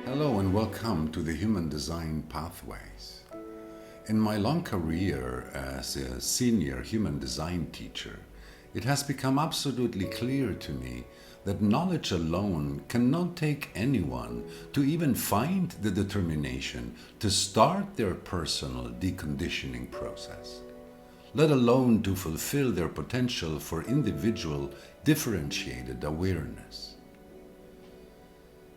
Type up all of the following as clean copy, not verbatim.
Hello and welcome to the Human Design Pathways. In my long career as a senior human design teacher, it has become absolutely clear to me that knowledge alone cannot take anyone to even find the determination to start their personal deconditioning process, let alone to fulfill their potential for individual differentiated awareness.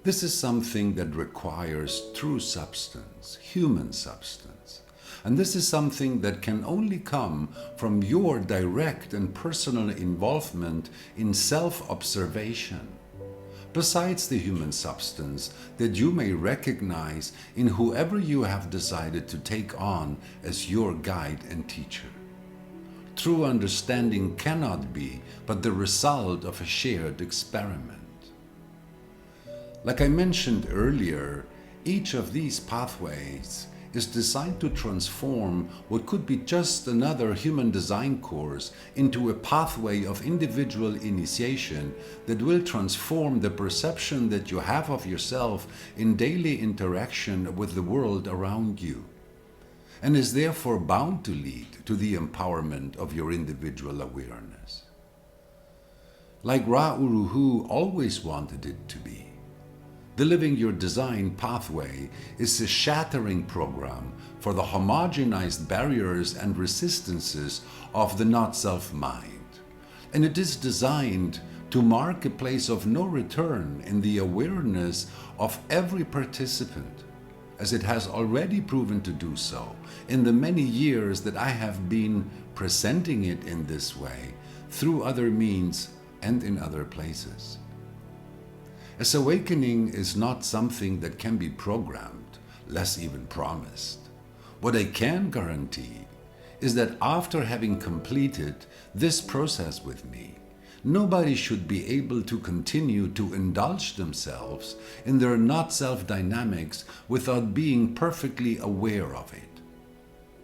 This is something that requires true substance, human substance. And this is something that can only come from your direct and personal involvement in self-observation, besides the human substance that you may recognize in whoever you have decided to take on as your guide and teacher. True understanding cannot be but the result of a shared experiment. Like I mentioned earlier, each of these pathways is designed to transform what could be just another human design course into a pathway of individual initiation that will transform the perception that you have of yourself in daily interaction with the world around you, and is therefore bound to lead to the empowerment of your individual awareness. Like Ra-Uru-Hu always wanted it to be, the Living Your Design pathway is a shattering program for the homogenized barriers and resistances of the not-self mind. And it is designed to mark a place of no return in the awareness of every participant, as it has already proven to do so in the many years that I have been presenting it in this way through other means and in other places. As awakening is not something that can be programmed, less even promised. What I can guarantee is that after having completed this process with me, nobody should be able to continue to indulge themselves in their not-self dynamics without being perfectly aware of it.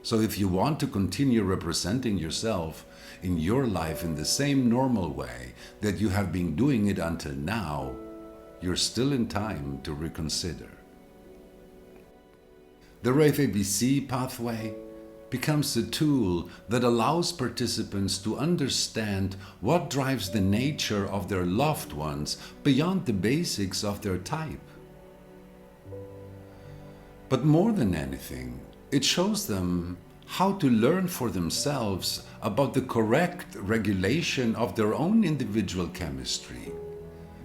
So if you want to continue representing yourself in your life in the same normal way that you have been doing it until now, you're still in time to reconsider. The Rave ABC pathway becomes a tool that allows participants to understand what drives the nature of their loved ones beyond the basics of their type. But more than anything, it shows them how to learn for themselves about the correct regulation of their own individual chemistry,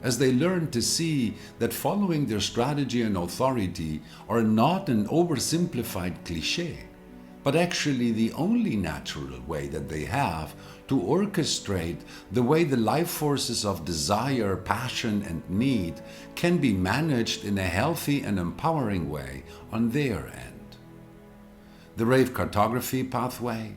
as they learn to see that following their strategy and authority are not an oversimplified cliché, but actually the only natural way that they have to orchestrate the way the life forces of desire, passion, and need can be managed in a healthy and empowering way on their end. The Rave Cartography pathway.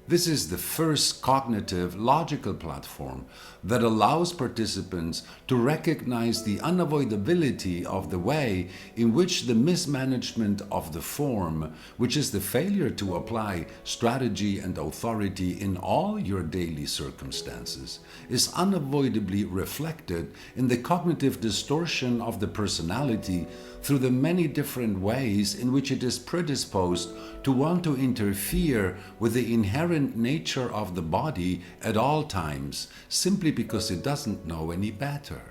This is the first cognitive, logical platform that allows participants to recognize the unavoidability of the way in which the mismanagement of the form, which is the failure to apply strategy and authority in all your daily circumstances, is unavoidably reflected in the cognitive distortion of the personality through the many different ways in which it is predisposed to want to interfere with the inherent nature of the body at all times, simply because it doesn't know any better.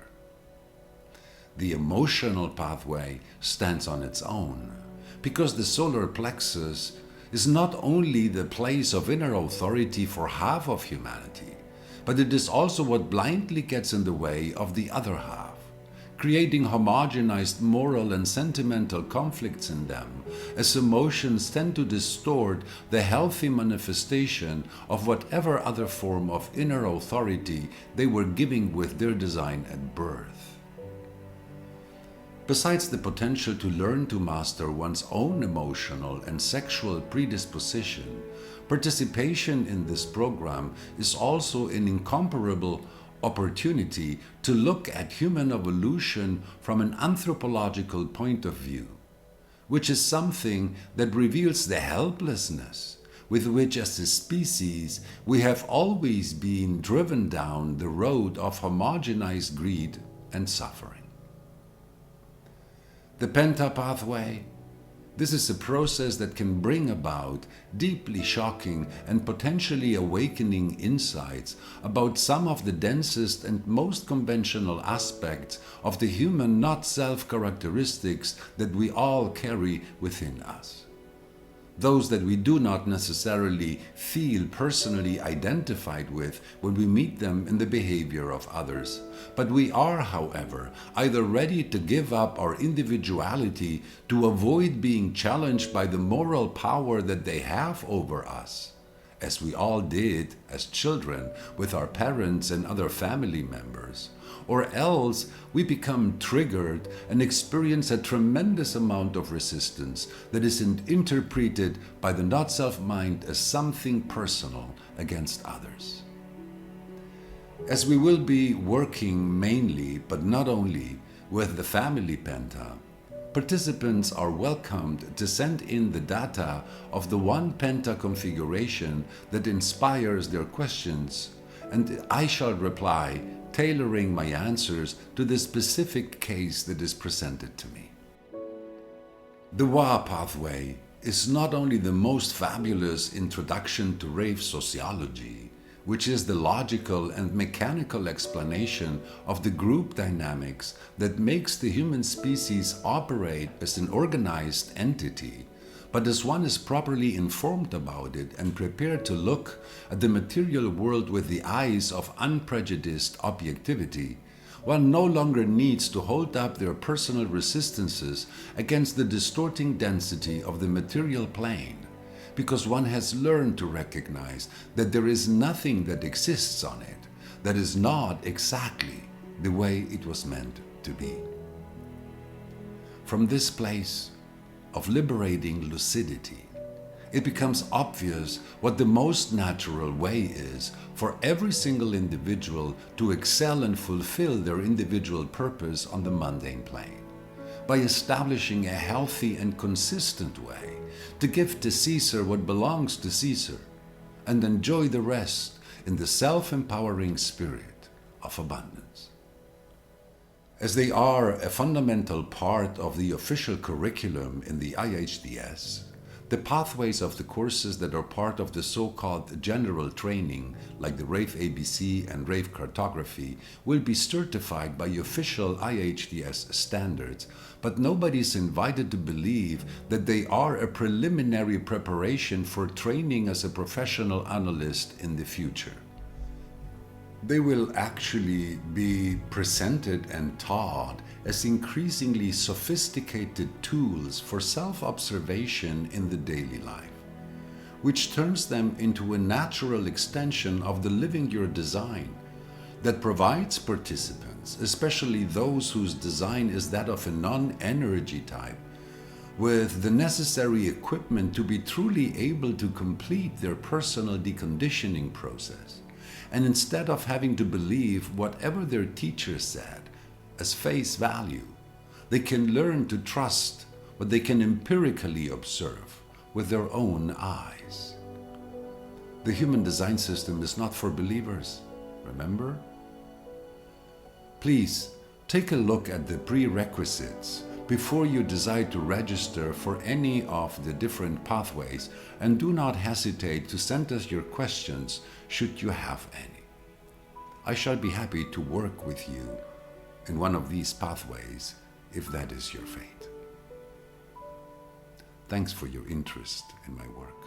The emotional pathway stands on its own, because the solar plexus is not only the place of inner authority for half of humanity, but it is also what blindly gets in the way of the other half, creating homogenized moral and sentimental conflicts in them, as emotions tend to distort the healthy manifestation of whatever other form of inner authority they were giving with their design at birth. Besides the potential to learn to master one's own emotional and sexual predisposition, participation in this program is also an incomparable opportunity to look at human evolution from an anthropological point of view, which is something that reveals the helplessness with which as a species we have always been driven down the road of homogenized greed and suffering. The Penta pathway. This is a process that can bring about deeply shocking and potentially awakening insights about some of the densest and most conventional aspects of the human not-self characteristics that we all carry within us. Those that we do not necessarily feel personally identified with when we meet them in the behavior of others. But we are, however, either ready to give up our individuality to avoid being challenged by the moral power that they have over us, as we all did as children with our parents and other family members, or else we become triggered and experience a tremendous amount of resistance that is interpreted by the not-self mind as something personal against others. As we will be working mainly, but not only, with the family Penta, participants are welcomed to send in the data of the one Penta configuration that inspires their questions, and I shall reply, tailoring my answers to the specific case that is presented to me. The Wa pathway is not only the most fabulous introduction to Rave sociology, which is the logical and mechanical explanation of the group dynamics that makes the human species operate as an organized entity, but as one is properly informed about it and prepared to look at the material world with the eyes of unprejudiced objectivity, one no longer needs to hold up their personal resistances against the distorting density of the material plane, because one has learned to recognize that there is nothing that exists on it that is not exactly the way it was meant to be. From this place of liberating lucidity, it becomes obvious what the most natural way is for every single individual to excel and fulfill their individual purpose on the mundane plane, by establishing a healthy and consistent way to give to Caesar what belongs to Caesar and enjoy the rest in the self-empowering spirit of abundance. As they are a fundamental part of the official curriculum in the IHDS, the pathways of the courses that are part of the so-called general training, like the Rave ABC and Rave Cartography, will be certified by official IHDS standards, but nobody is invited to believe that they are a preliminary preparation for training as a professional analyst in the future. They will actually be presented and taught as increasingly sophisticated tools for self-observation in the daily life, which turns them into a natural extension of the Living Your Design that provides participants, especially those whose design is that of a non-energy type, with the necessary equipment to be truly able to complete their personal deconditioning process. And instead of having to believe whatever their teacher said as face value, they can learn to trust what they can empirically observe with their own eyes. The human design system is not for believers, remember? Please take a look at the prerequisites before you decide to register for any of the different pathways, and do not hesitate to send us your questions should you have any. I shall be happy to work with you in one of these pathways if that is your fate. Thanks for your interest in my work.